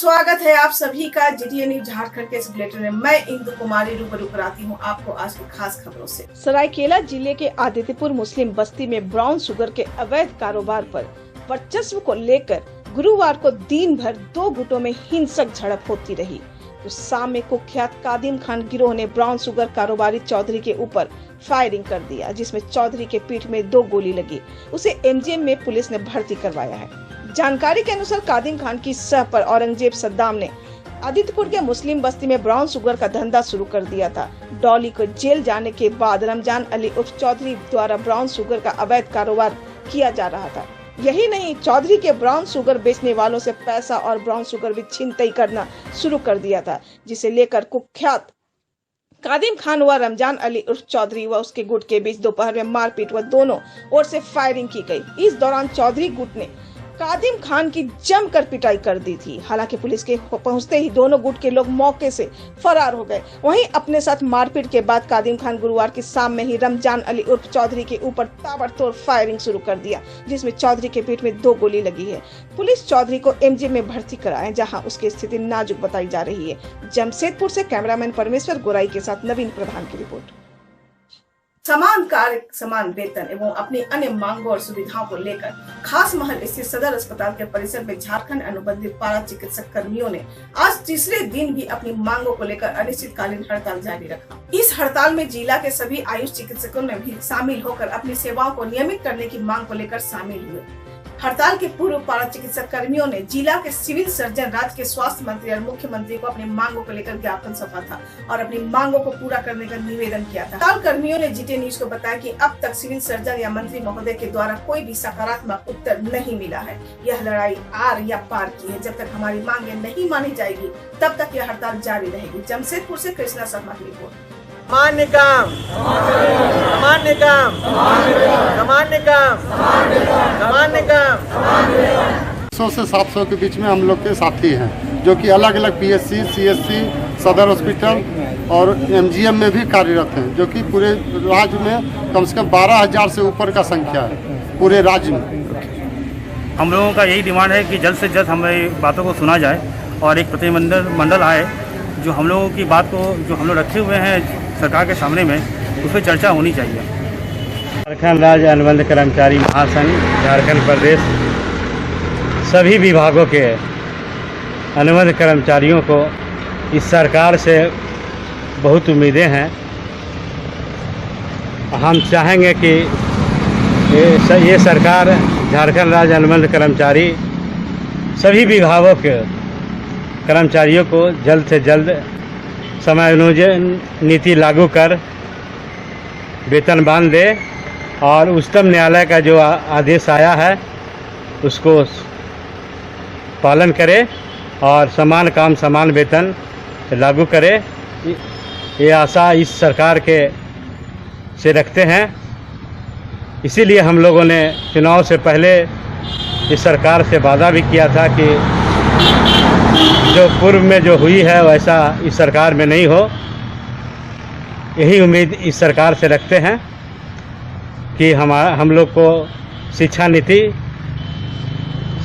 स्वागत है आप सभी का जीटीए न्यूज झारखंड के इस बुलेटिन में। मैं इंदु कुमारी रूबरू कराती हूँ आपको आज की खास खबरों से। सरायकेला जिले के आदित्यपुर मुस्लिम बस्ती में ब्राउन शुगर के अवैध कारोबार पर वर्चस्व को लेकर गुरुवार को दिन भर दो गुटों में हिंसक झड़प होती रही। तो शाम में कुख्यात कादिम खान गिरोह ने ब्राउन शुगर कारोबारी चौधरी के ऊपर फायरिंग कर दिया, जिसमें चौधरी के पीठ में 2 गोली लगी। उसे एमजीएम में पुलिस ने भर्ती करवाया है। जानकारी के अनुसार कादिम खान की सह पर औरंगजेब सद्दाम ने आदित्यपुर के मुस्लिम बस्ती में ब्राउन शुगर का धंधा शुरू कर दिया था। डॉली को जेल जाने के बाद रमजान अली उर्फ चौधरी द्वारा ब्राउन शुगर का अवैध कारोबार किया जा रहा था। यही नहीं, चौधरी के ब्राउन शुगर बेचने वालों से पैसा और ब्राउन शुगर भी छीनताई करना शुरू कर दिया था, जिसे लेकर कुख्यात कादिम खान व रमजान अली उर्फ चौधरी व उसके गुट के बीच दोपहर में मारपीट व दोनों ओर से फायरिंग की गई। इस दौरान चौधरी गुट ने कादिम खान की जमकर पिटाई कर दी थी। हालांकि पुलिस के पहुंचते ही दोनों गुट के लोग मौके से फरार हो गए। वहीं अपने साथ मारपीट के बाद कादिम खान गुरुवार की शाम में ही रमजान अली उर्फ चौधरी के ऊपर ताबड़तोड़ फायरिंग शुरू कर दिया, जिसमें चौधरी के पीठ में 2 गोली लगी है। पुलिस चौधरी को एमजीएम में भर्ती कराए, जहां उसकी स्थिति नाजुक बताई जा रही है। जमशेदपुर से कैमरामैन परमेश्वर गोराई के साथ नवीन प्रधान की रिपोर्ट। समान कार्य समान वेतन एवं अपनी अन्य मांगों और सुविधाओं को लेकर खास महल स्थित सदर अस्पताल के परिसर में झारखंड अनुबंधित पारा चिकित्सक कर्मियों ने आज तीसरे दिन भी अपनी मांगों को लेकर अनिश्चितकालीन हड़ताल जारी रखा। इस हड़ताल में जिला के सभी आयुष चिकित्सकों ने भी शामिल होकर अपनी सेवाओं को नियमित करने की मांग को लेकर शामिल हुए। हड़ताल के पूर्व पारा चिकित्सक कर्मियों ने जिला के सिविल सर्जन, राज्य के स्वास्थ्य मंत्री और मुख्यमंत्री को अपनी मांगों को लेकर ज्ञापन सौंपा था और अपनी मांगों को पूरा करने का निवेदन किया था। हड़ताल कर्मियों ने जीटीए न्यूज को बताया कि अब तक सिविल सर्जन या मंत्री महोदय के द्वारा कोई भी सकारात्मक उत्तर नहीं मिला है। यह लड़ाई आर या पार की है। जब तक हमारी मांगे नहीं मानी जाएगी तब तक यह हड़ताल जारी रहेगी। जमशेदपुर से कृष्णा शर्मा की रिपोर्ट। सामान्य काम, सामान्य काम, सामान्य काम, सामान्य काम। 100 से 700 के बीच में हम लोग के साथी हैं, जो कि अलग अलग पीएचसी, सीएचसी, सदर हॉस्पिटल और एमजीएम में भी कार्यरत हैं, जो कि पूरे राज्य में कम से कम 12,000 से ऊपर का संख्या है पूरे राज्य में। हम लोगों का यही डिमांड है कि जल्द से जल्द हमें बातों को सुना जाए और एक प्रतिनिधिमंडल आए जो हम लोगों की बात को, जो हम लोग रखे हुए हैं सरकार के सामने में, उस पर चर्चा होनी चाहिए। झारखंड राज्य अनुबंध कर्मचारी महासंघ झारखंड प्रदेश सभी विभागों के अनुबंध कर्मचारियों को इस सरकार से बहुत उम्मीदें हैं। हम चाहेंगे कि ये सरकार झारखंड राज्य अनुबंध कर्मचारी सभी विभागों के कर्मचारियों को जल्द से जल्द समायोजन नीति लागू कर वेतनमान दे और उच्चतम न्यायालय का जो आदेश आया है उसको पालन करे और समान काम समान वेतन लागू करे। ये आशा इस सरकार के से रखते हैं। इसीलिए हम लोगों ने चुनाव से पहले इस सरकार से वादा भी किया था कि जो पूर्व में जो हुई है वैसा इस सरकार में नहीं हो। यही उम्मीद इस सरकार से रखते हैं कि हम लोग को शिक्षा नीति,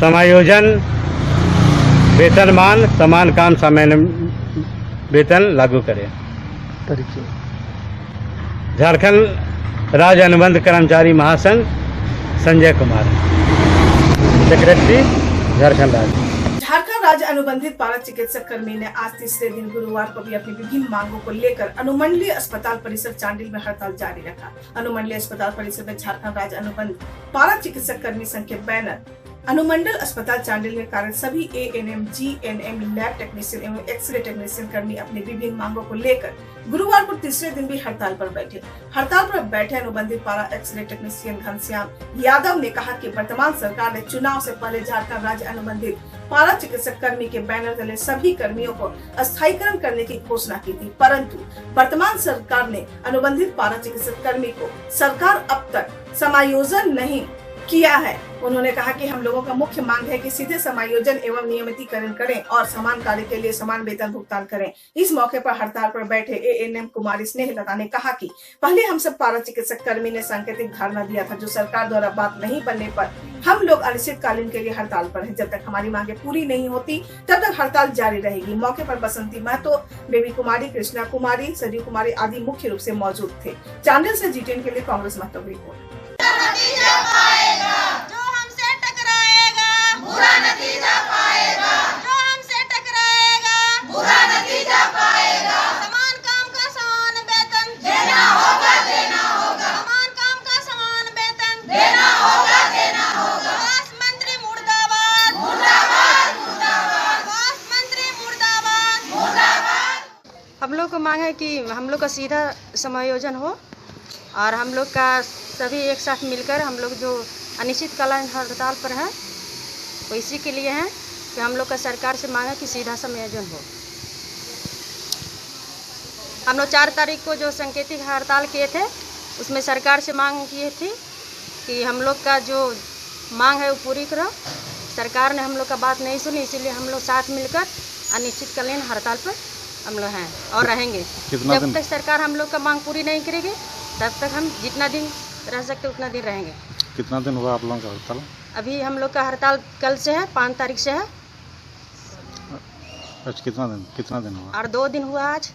समायोजन, वेतनमान, समान काम समान वेतन लागू करें। झारखंड राज्य अनुबंध कर्मचारी महासंघ, संजय कुमार, सेक्रेटरी, झारखंड राज्य। झारखंड राज्य अनुबंधित पारा चिकित्सक कर्मी ने आज तीसरे दिन गुरुवार को भी अपनी विभिन्न मांगों को लेकर अनुमंडलीय अस्पताल परिसर चांडिल में हड़ताल जारी रखा। अनुमंडलीय अस्पताल परिसर में झारखंड राज्य अनुबंध पारा चिकित्सक कर्मी संघ के बैनर अनुमंडल अस्पताल चांडिल में कार्यरत सभी एएनएम, जीएनएम, लैब टेक्नीशियन एवं एक्सरे टेक्नीशियन कर्मी अपनी विभिन्न मांगों को लेकर गुरुवार को तीसरे दिन भी हड़ताल पर बैठे। हड़ताल पर बैठे अनुबंधित पारा एक्सरे टेक्नीशियन घनश्याम यादव ने कहा कि वर्तमान सरकार ने चुनाव से पहले झारखंड राज्य अनुबंधित पारा चिकित्सक कर्मी के बैनर तले सभी कर्मियों को स्थायीकरण करने की घोषणा की थी, परंतु वर्तमान सरकार ने अनुबंधित पारा चिकित्सक कर्मी को सरकार अब तक समायोजन नहीं किया है। उन्होंने कहा कि हम लोगों का मुख्य मांग है कि सीधे समायोजन एवं नियमितीकरण करें और समान कार्य के लिए समान वेतन भुगतान करें। इस मौके पर हड़ताल पर बैठे एएनएम कुमारी स्नेहलता ने कहा कि पहले हम सब पारा चिकित्सक कर्मी ने सांकेतिक धारणा दिया था, जो सरकार द्वारा बात नहीं बनने पर हम लोग अनिश्चितकालीन के लिए हड़ताल पर हैं। जब तक हमारी मांगे पूरी नहीं होती तब तक हड़ताल जारी रहेगी। मौके पर बसंती महतो, बेबी कुमारी, कृष्णा कुमारी, सरयू कुमारी आदि मुख्य रूप से मौजूद थे। चांडिल से जीटीएन के लिए कांग्रेस महतो की रिपोर्ट। हम लोग को मांग है कि हम लोग का सीधा समायोजन हो और हम लोग का सभी एक साथ मिलकर हम लोग जो अनिश्चितकालीन हड़ताल पर है वो इसी के लिए है कि हम लोग का सरकार से मांग है कि सीधा समायोजन हो। हम लोग 4 तारीख को जो सांकेतिक हड़ताल किए थे उसमें सरकार से मांग किए थी कि हम लोग का जो मांग है वो पूरी करो। सरकार ने हम लोग का बात नहीं सुनी, इसीलिए हम लोग साथ मिलकर अनिश्चितकालीन हड़ताल पर हम लोग हैं और रहेंगे। जब तक सरकार हम लोग का मांग पूरी नहीं करेगी तब तक हम जितना दिन रह सकते उतना दिन रहेंगे। कितना दिन हुआ आप लोगों का हड़ताल? अभी हम लोग का हड़ताल कल से है, 5 तारीख से है। आज कितना दिन हुआ? और 2 दिन हुआ आज।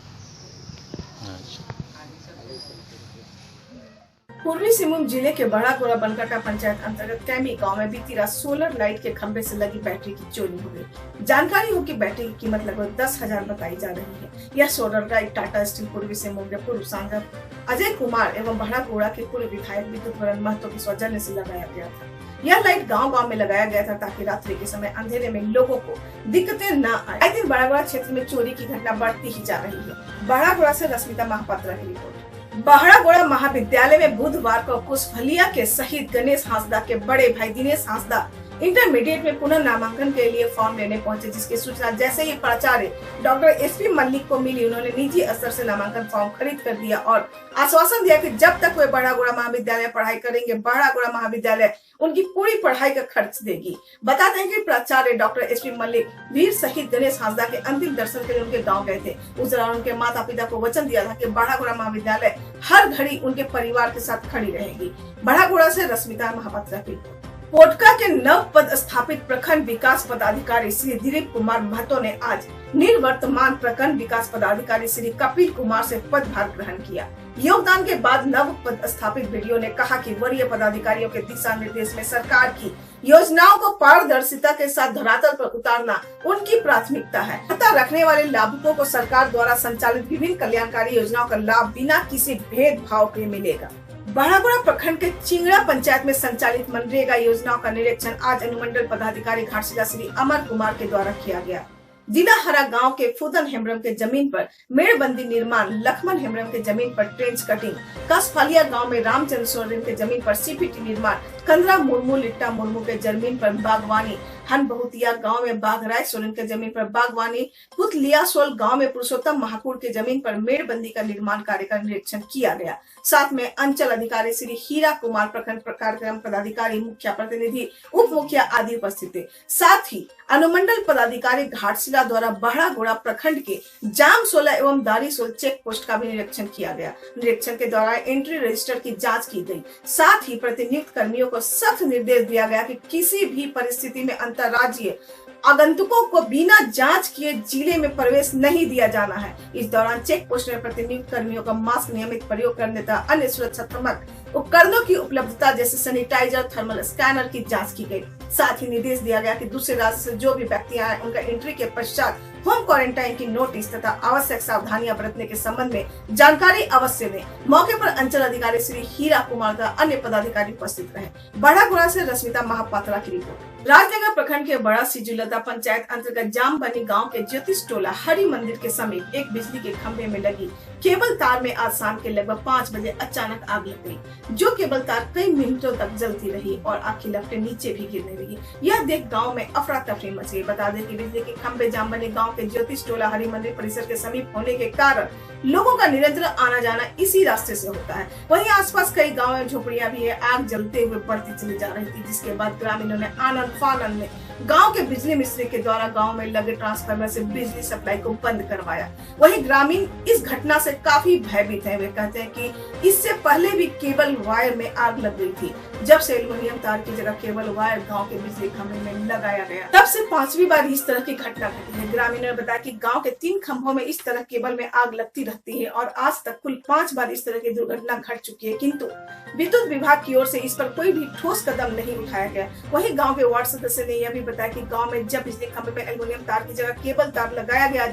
पूर्वी सिंहभूम जिले के बड़ा गोरा बनकाटा पंचायत अंतर्गत कैमी गांव में बीती रात सोलर लाइट के खंभे से लगी बैटरी की चोरी हो गई। जानकारी हो कि बैटरी की कीमत लगभग 10,000 बताई जा रही है। यह सोलर लाइट टाटा स्टील पूर्वी सिंहभूम के पूर्व सांसद अजय कुमार एवं बड़ा गोरा के पूर्व विधायक विद्युत वरण महतो के सौजन्य से लगाया गया था। यह लाइट गांव-गांव में लगाया गया था ताकि रात्रि के समय अंधेरे में लोगों को दिक्कतें न आए। आए दिन बड़ा गोरा क्षेत्र में चोरी की घटना बढ़ती ही जा रही है। बड़ा गोरा से रश्मिता महापात्रा की रिपोर्ट। बहरागोड़ा महाविद्यालय में बुधवार को कुशफलिया के शहीद गणेश हांसदा के बड़े भाई दिनेश हांसदा इंटरमीडिएट में पुनः नामांकन के लिए फॉर्म लेने पहुंचे, जिसकी सूचना जैसे ही प्राचार्य डॉक्टर एसपी मल्लिक को मिली, उन्होंने निजी स्तर से नामांकन फॉर्म खरीद कर दिया और आश्वासन दिया कि जब तक वे बहरागोड़ा महाविद्यालय पढ़ाई करेंगे बहरागोड़ा महाविद्यालय उनकी पूरी पढ़ाई का खर्च देगी। बताते हैं कि प्राचार्य डॉक्टर एसपी मल्लिक वीर शहीद गणेश हांसदा के अंतिम दर्शन के लिए उनके गाँव गए थे। उस दौरान उनके माता पिता को वचन दिया था कि बहरागोड़ा महाविद्यालय हर घड़ी उनके परिवार के साथ खड़ी रहेगी। बहरागोड़ा से रश्मिता महापात्रा की। पोटका के नव पद स्थापित प्रखंड विकास पदाधिकारी श्री दिलीप कुमार महतो ने आज निर्वर्तमान प्रखंड विकास पदाधिकारी श्री कपिल कुमार से पदभार ग्रहण किया। योगदान के बाद नव पद स्थापित बीडीओ ने कहा कि वरीय पदाधिकारियों के दिशा निर्देश में सरकार की योजनाओं को पारदर्शिता के साथ धरातल पर उतारना उनकी प्राथमिकता है। पता रखने वाले लाभुकों को सरकार द्वारा संचालित विभिन्न कल्याणकारी योजनाओं का लाभ बिना किसी भेदभाव के मिलेगा। बहरागोड़ा प्रखंड के चिंगड़ा पंचायत में संचालित मनरेगा योजनाओं का निरीक्षण आज अनुमंडल पदाधिकारी घाटशिला श्री अमर कुमार के द्वारा किया गया। जिला हरा गांव के फुदन हेम्ब्रम के जमीन पर मेड़बंदी निर्माण, लखमन हेम्ब्रम के जमीन पर ट्रेंच कटिंग, कसफलिया गांव में रामचंद्र सोरेन के जमीन पर सीपीटी निर्माण, कंदरा मुर्मू लिट्टा मुर्मू के जमीन पर बागवानी, हन बहुतिया गांव में बाघराय सोरेन के जमीन पर बागवानी, पुतलियासोल गांव में पुरुषोत्तम महाकुड़ के जमीन पर मेड़बंदी का निर्माण कार्य का निरीक्षण किया गया। साथ में अंचल अधिकारी श्री हीरा कुमार, प्रखंड कार्यक्रम पदाधिकारी, मुखिया प्रतिनिधि, उप मुखिया आदि उपस्थित थे। साथ ही अनुमंडल पदाधिकारी घाटशिला द्वारा बहरागोड़ा प्रखंड के जामसोला एवं दारीसोल चेक पोस्ट का भी निरीक्षण किया गया। निरीक्षण के दौरान एंट्री रजिस्टर की जांच की गई। साथ ही प्रतिनियुक्त कर्मियों को सख्त निर्देश दिया गया कि किसी भी परिस्थिति में अंतर्राज्यीय आगंतुकों को बिना जांच किए जिले में प्रवेश नहीं दिया जाना है। इस दौरान चेक पोस्ट में प्रतिनियुक्त कर्मियों का मास्क नियमित प्रयोग करने तथा अन्य सुरक्षात्मक उपकरणों की उपलब्धता जैसे सैनिटाइजर, थर्मल स्कैनर की जांच की गई। साथ ही निर्देश दिया गया कि दूसरे राज्य से जो भी व्यक्ति आए उनका एंट्री के पश्चात होम क्वारंटाइन की नोटिस तथा आवश्यक सावधानियां बरतने के संबंध में जानकारी अवश्य दें। मौके पर अंचल अधिकारी श्री हीरा कुमार तथा अन्य पदाधिकारी उपस्थित रहे। बहरागोड़ा से रश्मिता महापात्रा की रिपोर्ट। राजनगर प्रखंड के बड़ा सिजुलता पंचायत अंतर्गत जामबनी गांव के ज्योतिष टोला हरि मंदिर के समीप एक बिजली के खंभे में लगी केबल तार में आज शाम के लगभग 5 बजे अचानक आग लग गई, जो केबल तार कई मिनटों तक जलती रही और आग की लपटें नीचे भी गिरने लगी। यह देख गांव में अफरा तफरी मच गई। बता दें कि बिजली के खंभे जामबनी गांव के ज्योतिष टोला हरि मंदिर परिसर के समीप होने के कारण लोगों का निरंतर आना जाना इसी रास्ते से होता है। वहीं आसपास कई गाँव में झोपड़ियां भी है। आग जलते हुए बढ़ती चली जा रही थी, जिसके बाद ग्रामीणों ने आनंद फानंद में गांव के बिजली मिस्त्री के द्वारा गांव में लगे ट्रांसफार्मर से बिजली सप्लाई को बंद करवाया। वहीं ग्रामीण इस घटना से काफी भयभीत हैं। वे कहते हैं कि इससे पहले भी केबल वायर में आग लग गई थी। जब से एल्युमिनियम तार की जगह केबल वायर गांव के बिजली खंभे में लगाया गया, तब से 5वीं बार इस तरह की घटना घटी है। ग्रामीणों ने बताया कि गांव के 3 खंभों में इस तरह केबल में आग लगती रहती है और आज तक कुल 5 बार इस तरह की दुर्घटना घट चुकी है, किंतु विद्युत विभाग की ओर से इस पर कोई भी ठोस कदम नहीं उठाया गया। वहीं गांव के वार्ड सदस्य ने यह भी बताया कि गांव में जब बिजली खंभे में एल्युमिनियम तार की जगह केबल तार लगाया गया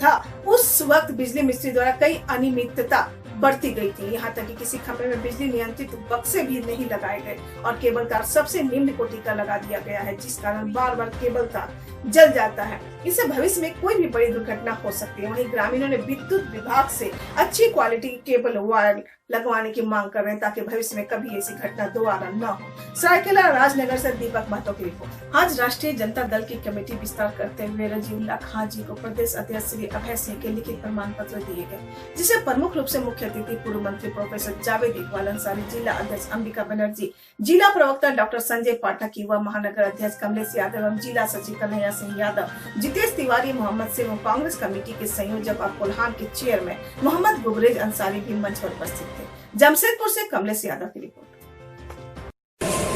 था, उस वक्त बिजली मिस्त्री द्वारा कई अनियमितता बढ़ती गई थी। यहाँ तक कि किसी खंभे में बिजली नियंत्रित बक्से भी नहीं लगाए गए और केबल तार सबसे निम्न कोटि का लगा दिया गया है, जिस कारण बार बार केबल तार जल जाता है। इससे भविष्य में कोई भी बड़ी दुर्घटना हो सकती है। वहीं ग्रामीणों ने विद्युत विभाग से अच्छी क्वालिटी की केबल वायर लगवाने की मांग कर रहे हैं, ताकि भविष्य में कभी ऐसी घटना दोबारा न हो। सरायकेला राजनगर से दीपक महतो की रिपोर्ट। आज राष्ट्रीय जनता दल की कमेटी विस्तार करते हुए रजीउल्लाह खां जी को प्रदेश अध्यक्ष श्री अभय सिंह के लिखित प्रमाण पत्र दिए गए, जिसे प्रमुख रूप से मुख्य अतिथि पूर्व मंत्री प्रोफेसर जावेद इकबाल अंसारी, जिला अध्यक्ष अंबिका बनर्जी, जिला प्रवक्ता डॉक्टर संजय पाठक, युवा महानगर अध्यक्ष कमलेश यादव एवं जिला सचिव कन्हैया सिंह यादव, जितेश तिवारी, मोहम्मद सिंह, कांग्रेस कमेटी के संयोजक और कोल्हान के चेयरमैन मोहम्मद गुबरेज अंसारी भी मंच पर उपस्थित थे। जमशेदपुर से कमलेश यादव की रिपोर्ट।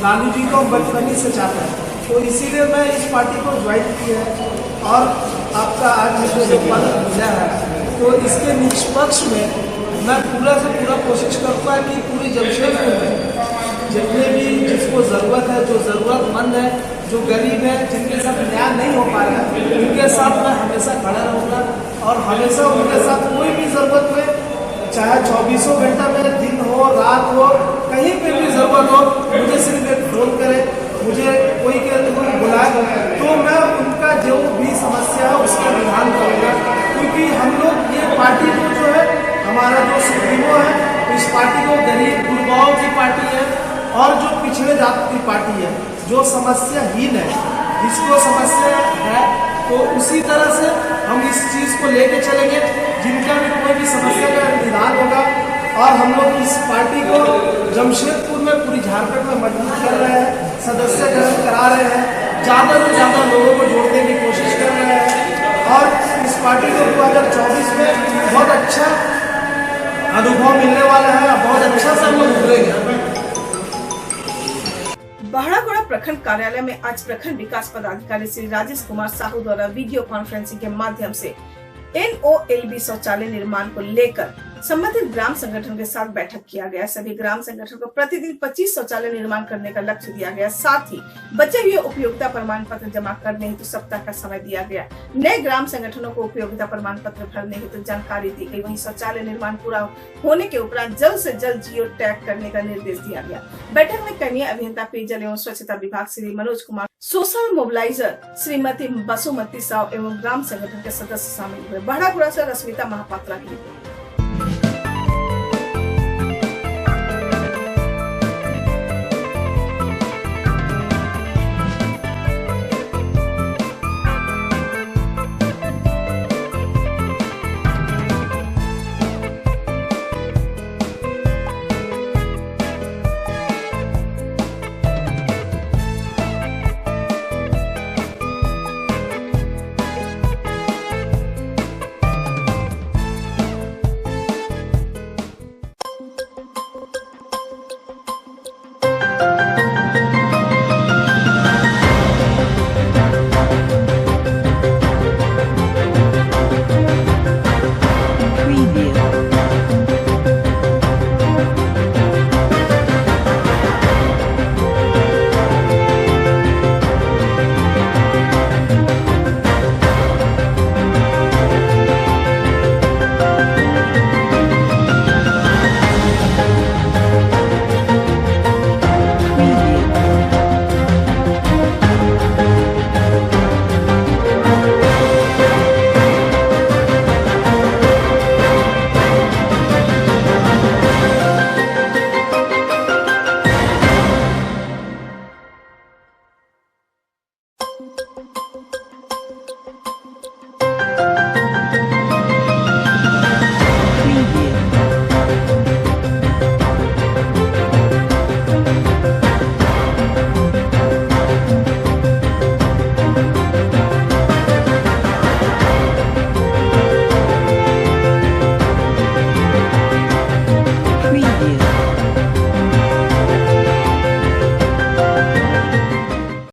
लालू जी को बचपनी से चाहता है, तो इसीलिए मैं इस पार्टी को ज्वाइन किया है और आपका आज मुझे जो पद मिला है, तो इसके निष्पक्ष में मैं पूरा से पूरा कोशिश करूँगा कि पूरी जमशेदपुर में जितने भी जिसको ज़रूरत है, जो ज़रूरतमंद है, जो गरीब है, जिनके साथ न्याय नहीं हो पा रहा है, उनके साथ मैं हमेशा खड़ा रहूँगा और हमेशा उनके साथ कोई भी ज़रूरत में, चाहे 24 घंटा में दिन हो रात हो, कहीं पे भी जरूरत हो, मुझे सिर्फ एक फोन करे, मुझे कोई के बुलाए, तो मैं उनका जो भी समस्या है उसका निदान करूँगा। क्योंकि हम लोग ये पार्टी को जो है, हमारा जो सुप्रीमो है, इस पार्टी को गरीब गुरबाओं की पार्टी है और जो पिछड़े जाति की पार्टी है, जो समस्याहीन है, जिसको समस्या है, तो उसी तरह से हम इस चीज़ को लेके चलेंगे। जिनका भी कोई भी समस्या का निदान होगा और हम लोग इस पार्टी को जमशेदपुर में, पूरी झारखंड में मजबूत कर रहे हैं, सदस्य ग्रहण करा रहे हैं, ज़्यादा से ज़्यादा लोगों को जोड़ने की कोशिश कर रहे हैं और इस पार्टी को 2024 में बहुत अच्छा अनुभव मिलने वाला है, बहुत अच्छा से हम लोग उभरेंगे। बहरागोड़ा प्रखंड कार्यालय में आज प्रखंड विकास पदाधिकारी श्री राजेश कुमार साहू द्वारा वीडियो कॉन्फ्रेंसिंग के माध्यम से NOLB शौचालय निर्माण को लेकर संबंधित ग्राम संगठन के साथ बैठक किया गया। सभी ग्राम संगठन को प्रतिदिन 25 शौचालय निर्माण करने का लक्ष्य दिया गया। साथ ही बचे हुए उपयोगिता प्रमाण पत्र जमा करने हेतु सप्ताह का समय दिया गया। नए ग्राम संगठनों को उपयोगिता प्रमाण पत्र भरने हेतु जानकारी दी गई। वहीं शौचालय निर्माण पूरा होने के उपरांत जल्द से जल्द जियो टैग करने का निर्देश दिया गया। बैठक में कनीय अभियंता पेयजल एवं स्वच्छता विभाग श्री मनोज कुमार, सोशल मोबिलाइजर श्रीमती बसुमती साव एवं ग्राम संगठन के सदस्य शामिल हुए। बहरागोड़ा से रश्मिता महापात्रा की रिपोर्ट।